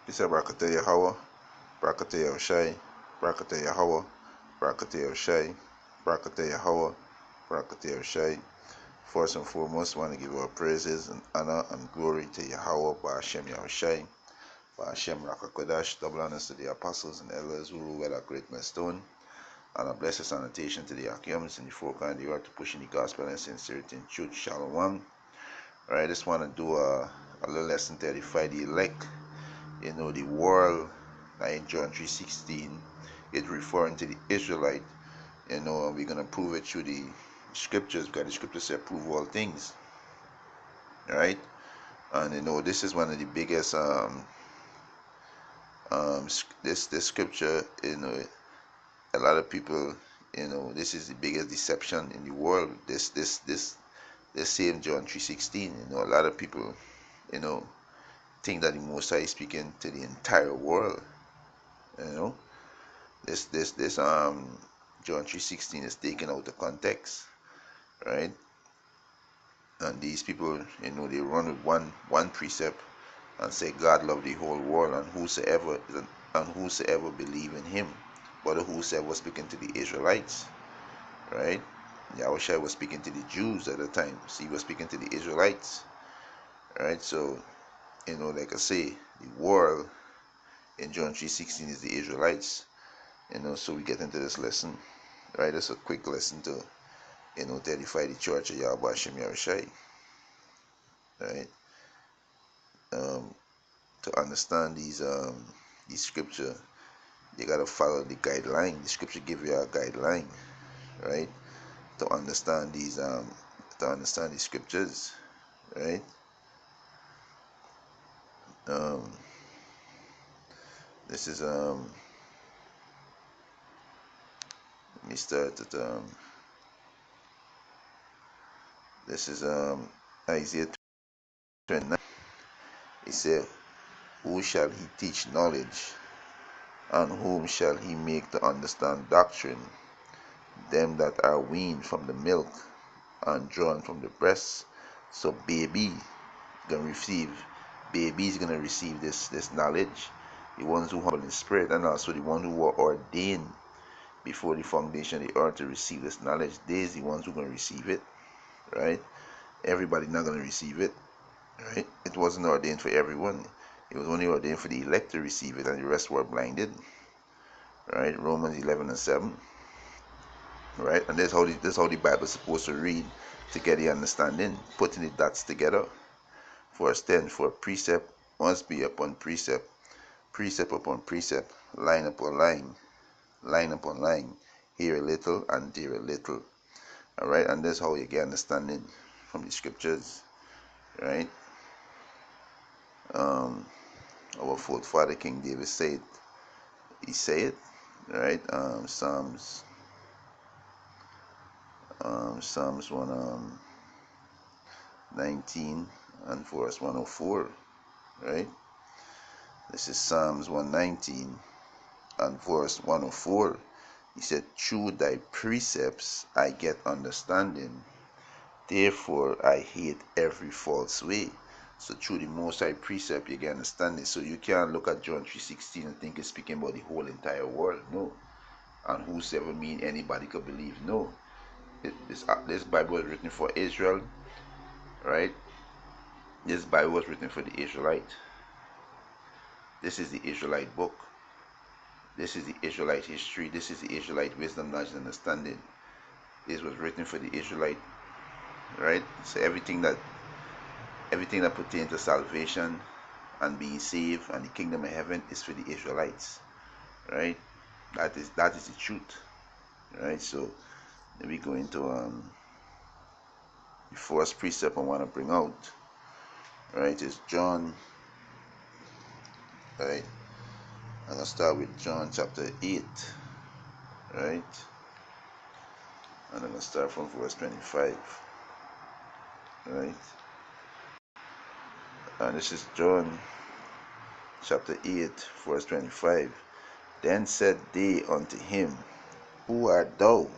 Bisa Barakatah Yahweh, Barakatah Yahushai, Barakatah Yahweh, Barakatah Yahushai, Barakatah Yahweh, Barakatah Yahushai. First and foremost, I want to give our praises and honor and glory to Yahweh, Ba'ashem Yahushai, Ba'ashem Rakakodash, double honors to the apostles and elders who rule at great milestone, and a blessed sanitation to the Akiums in the foreground of the earth to pushing the gospel and sincerity and truth. Shalom. Alright, I just want to do a little lesson to edify the elect. The world in John 3:16, it's referring to the Israelite. And we're gonna prove it through the scriptures, because the scriptures say prove all things. Right? And this is one of the biggest this scripture, a lot of people, this is the biggest deception in the world. This same John 3:16. A lot of people, think that the Most High is speaking to the entire world. This John 3:16 is taken out of context, right? And these people, they run with one precept and say God loved the whole world and whosoever believe in Him. But whosoever was speaking to the Israelites, right? Yahushua was speaking to the Jews at the time, so He was speaking to the Israelites, right? So, like I say, the world in John 3:16 is the Israelites. So we get into this lesson, right? It's a quick lesson to, to edify the church of Yahweh Hashem Yahushai, right? To understand these scripture, you gotta follow the guideline. The scripture give you a guideline, right? To understand these scriptures, right? This is let me start at this is Isaiah 29. It said, who shall he teach knowledge, and whom shall he make to understand doctrine? Them that are weaned from the milk and drawn from the breast. So baby's gonna receive this knowledge. The ones who humble in spirit, and also the ones who were ordained before the foundation of the earth to receive this knowledge. They's the ones who are gonna receive it, right? Everybody not gonna receive it, right? It wasn't ordained for everyone. It was only ordained for the elect to receive it, and the rest were blinded, right? Romans 11:7, right? And that's how the Bible is supposed to read, to get the understanding, putting the dots together. Verse 10, for precept must be upon precept, precept upon precept, line upon line, line upon line, here a little and there a little. Alright, and that's how you get understanding from the scriptures, right? Our forefather King David said, right? Psalms 119 and verse 104, right? This is Psalms 119 and verse 104. He said, through thy precepts I get understanding, therefore I hate every false way. So through the Most High precept you get understanding. So you can't look at John 3:16 and think it's speaking about the whole entire world. No. And whosoever mean anybody could believe. No. This Bible is written for Israel, right? This Bible was written for the Israelite. This is the Israelite book. This is the Israelite history. This is the Israelite wisdom, knowledge, and understanding. This was written for the Israelite, right? So everything that pertains to salvation and being saved and the kingdom of heaven is for the Israelites, right? That is the truth, right? So let me go into the first precept I want to bring out, right? Is John, right? I'm gonna start with John chapter 8, right? And I'm gonna start from verse 25, right? And this is John chapter 8, verse 25. Then said they unto him, who art thou?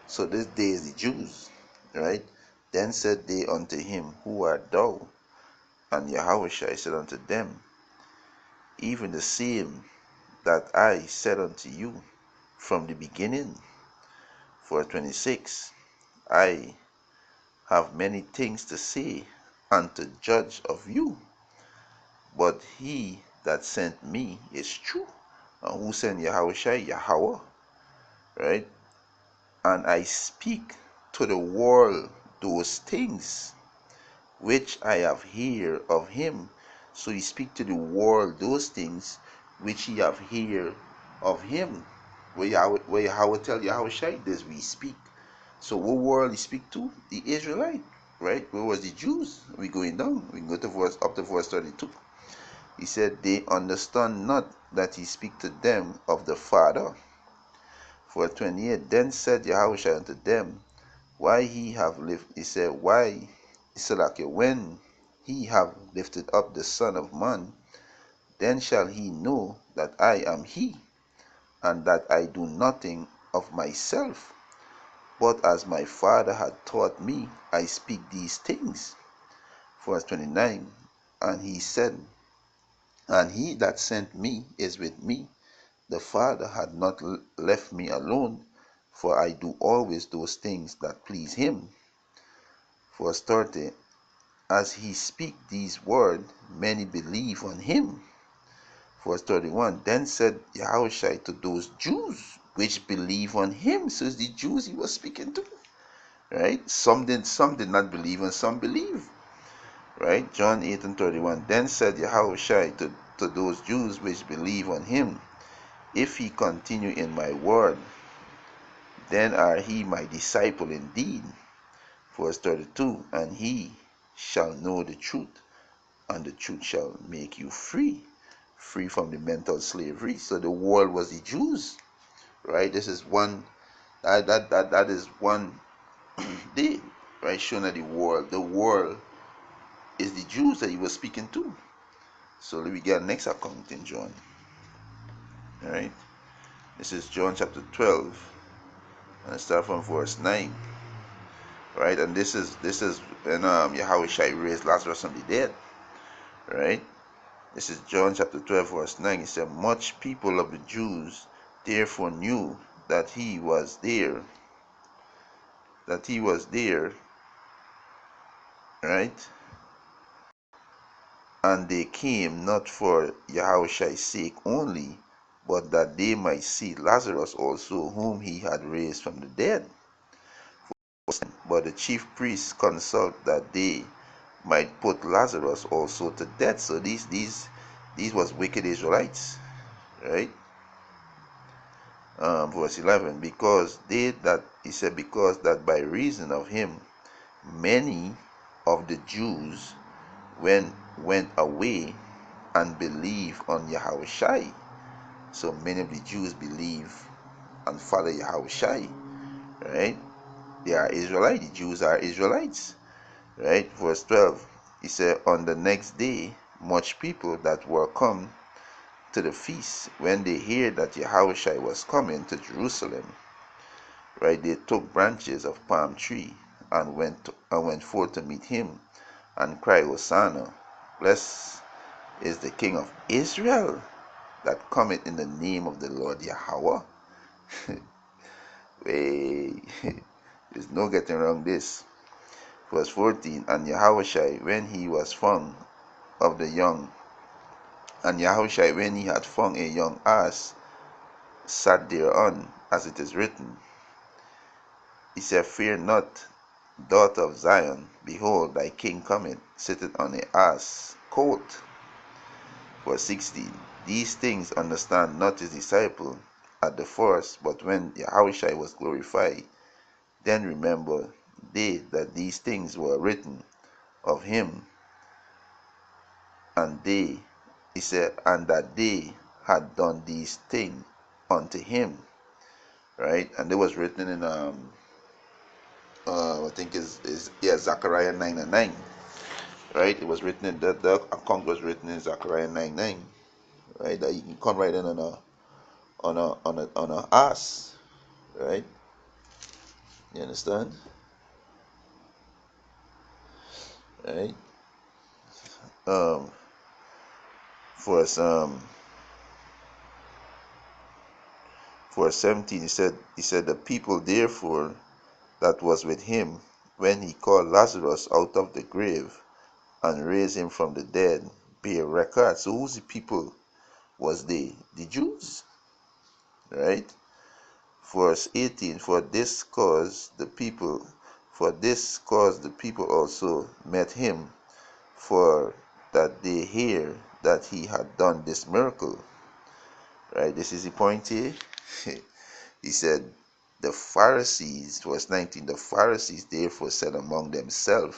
So this day is the Jews, right? Then said they unto him, who art thou? And Yahushua said unto them, even the same that I said unto you from the beginning. Verse 26, I have many things to say and to judge of you, but he that sent me is true. And who sent Yahushua? Yahweh, right? And I speak to the world those things which I have heard of him. So he speak to the world those things which he have heard of him. Where Yahweh tell Yahushua this we speak. So what world he speak to? The Israelite, right? Where was the Jews? We going down. We can go to up to verse 32. He said, they understand not that he speak to them of the Father. Verse 28, then said Yahushua unto them, why he have lifted, he said, why, he said, like, when he have lifted up the Son of Man, then shall he know that I am he, and that I do nothing of myself, but as my Father had taught me, I speak these things. Verse 29, and he said, and he that sent me is with me. The Father had not left me alone, for I do always those things that please him. Verse 30, as he speak these words, many believe on him. Verse 31, then said Yahushua to those Jews which believe on him. So it's the Jews he was speaking to, right? Some did not believe and some believe, right? John 8 and 31, then said Yahushua to those Jews which believe on him, if he continue in my word, then are he my disciple indeed. Verse 32, and he shall know the truth, and the truth shall make you free from the mental slavery. So the world was the Jews, right? This is one that is one day, right? Showing that the world is the Jews that he was speaking to. So let me get next account in John. All right, this is John chapter 12, and I start from verse 9. Right, and this is when Yahushua raised Lazarus from the dead. Right, this is John chapter 12 verse 9. It said, much people of the Jews therefore knew that he was there, right, and they came not for Yahushua's sake only, but that they might see Lazarus also, whom he had raised from the dead. But the chief priests consult that they might put Lazarus also to death. So these was wicked Israelites, right? Verse 11, because because that by reason of him many of the Jews went away and believe on Yahushua. So many of the Jews believe and follow Yahushua, right? They are Israelites. The Jews are Israelites, right? Verse 12, he said, on the next day much people that were come to the feast, when they heard that Yahushua was coming to Jerusalem, right, they took branches of palm tree and went forth to meet him and cried, Hosanna, blessed is the King of Israel that cometh in the name of the Lord Yahweh. Hey, there's no getting around this. Verse 14, and Yahushua when he was found of the young, and Yahushua when he had found a young ass, sat thereon, as it is written. He said, fear not, daughter of Zion, behold, thy king cometh, sitteth on a ass colt. Verse 16, these things understand not his disciple at the first, but when Yahushua was glorified, then remember they that these things were written of him, and he said, and that they had done these things unto him, right? And it was written in I think is Zechariah 9 and 9, right? It was written in the account was written in Zechariah 9:9, right? That you can come right in on a ass, right? You understand, right? For us, verse 17, he said, the people therefore that was with him, when he called Lazarus out of the grave and raised him from the dead, bear record. So who's the people was they? The Jews, right? Verse 18, for this cause the people also met him, for that they hear that he had done this miracle. Right, this is the point here. He said, the Pharisees, verse 19, the Pharisees therefore said among themselves,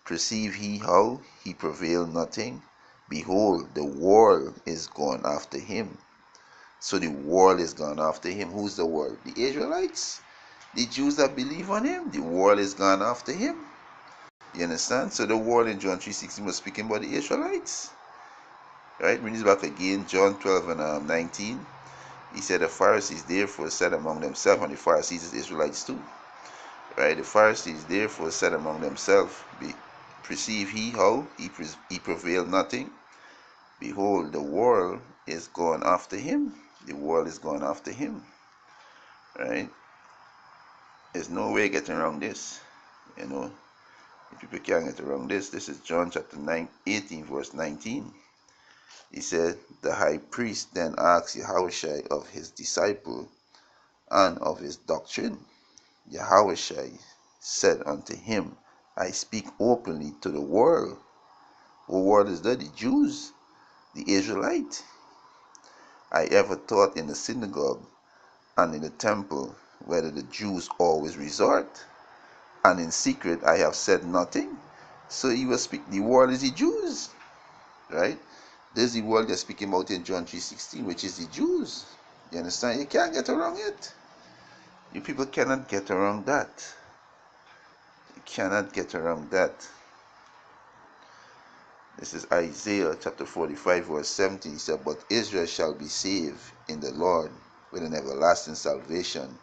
perceive he how he prevailed nothing? Behold, the world is gone after him. So the world is gone after him. Who's the world? The Israelites, the Jews that believe on him. The world is gone after him. You understand? So the world in John 3:16 was speaking about the Israelites. Right? Bring this back again, John 12 and 19. He said the Pharisees therefore said among themselves, and the Pharisees is Israelites too. Right? The Pharisees therefore said among themselves, perceive he how he prevailed nothing? Behold, the world is gone after him. The world is gone after him. Right? There's no way getting around this. You know, if people can't get around this, this is John chapter 18, verse 19. He said, the high priest then asked Yahushua of his disciple and of his doctrine. Yahushua said unto him, I speak openly to the world. What world is that? The Jews, the Israelites. I ever taught in the synagogue and in the temple, whether the Jews always resort, and in secret I have said nothing. So he was speaking, the world is the Jews, right? This is the world they're speaking about in John 3:16, which is the Jews. You understand? You can't get around it. You people cannot get around that. You cannot get around that. This is Isaiah chapter 45, verse 17. He said, but Israel shall be saved in the Lord with an everlasting salvation.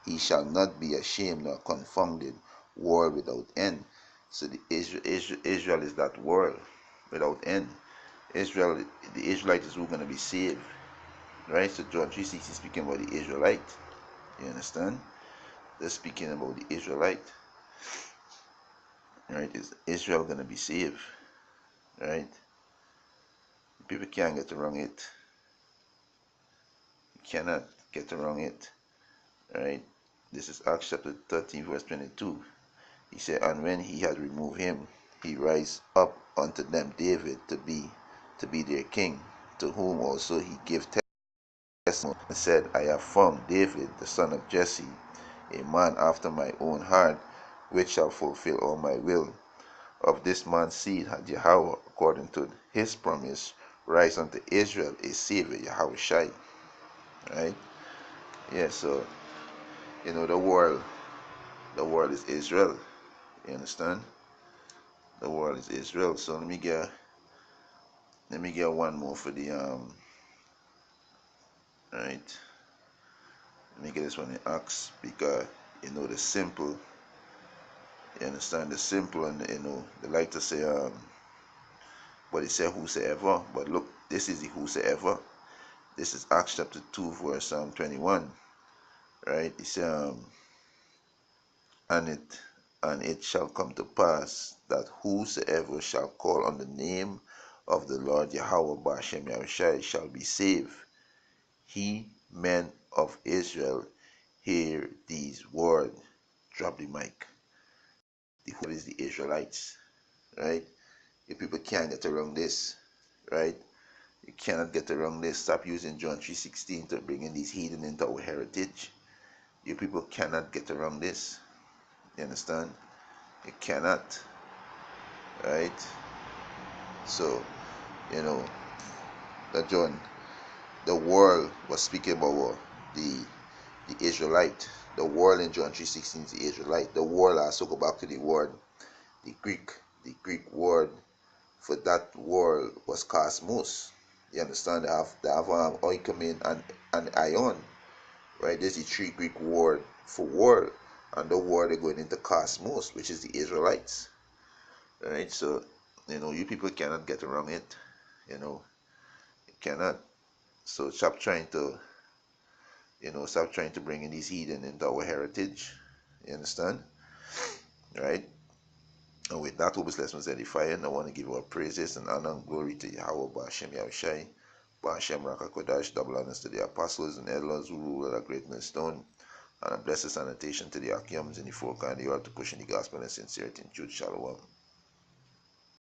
He shall not be ashamed nor confounded, world without end. So the Israel is that world without end. Israel, the Israelites who are going to be saved. Right? So John 3:6 is speaking about the Israelite. You understand? They're speaking about the Israelite. Right? Is Israel going to be saved? Right? People can't get around it. You cannot get around it. Right? This is Acts chapter 13, verse 22. He said, and when he had removed him, he raised up unto them David to be their king, to whom also he gave testimony, and said, I have found David, the son of Jesse, a man after my own heart, which shall fulfill all my will. Of this man's seed had Yahweh, according to his promise, rise unto Israel a Savior, Yahushua. Right? Yeah, so, the world is Israel. You understand? The world is Israel. So let me get one more for the right. Let me get this one in Acts, because the simple, you understand, the simple, and they like to say but it said whosoever, but look, this is the whosoever. This is Acts chapter 2, verse 21. Right? It says and it shall come to pass that whosoever shall call on the name of the Lord Yahweh Bashem Yahushai shall be saved. He, men of Israel, hear these words. Drop the mic. The who is the Israelites, right? You people can't get around this, right? You cannot get around this. Stop using John 3:16 to bring in these heathen into our heritage. You people cannot get around this. You understand? You cannot, right? So, you know, that John, the world was speaking about the Israelite. The world in John 3:16 is the Israelite. The world, also go back to the word, the Greek word for that word was cosmos. You understand? They have oikomen and ion, right? There's the three Greek word for world, and the word they're going into cosmos, which is the Israelites, right? So, you people cannot get around it. You cannot. So stop trying to Stop trying to bring in these heathen into our heritage. You understand? Right? And with that, hope this lesson was edifying. I want to give our praises and honor and glory to Yahweh Ba'ashem Yahushai, Ba'ashem Rakakodash, double honors to the apostles and elders who rule at a great millstone, and a blessed sanitation to the Akiams in the folk and the earth to push in the gospel and sincerity and truth. Shalom.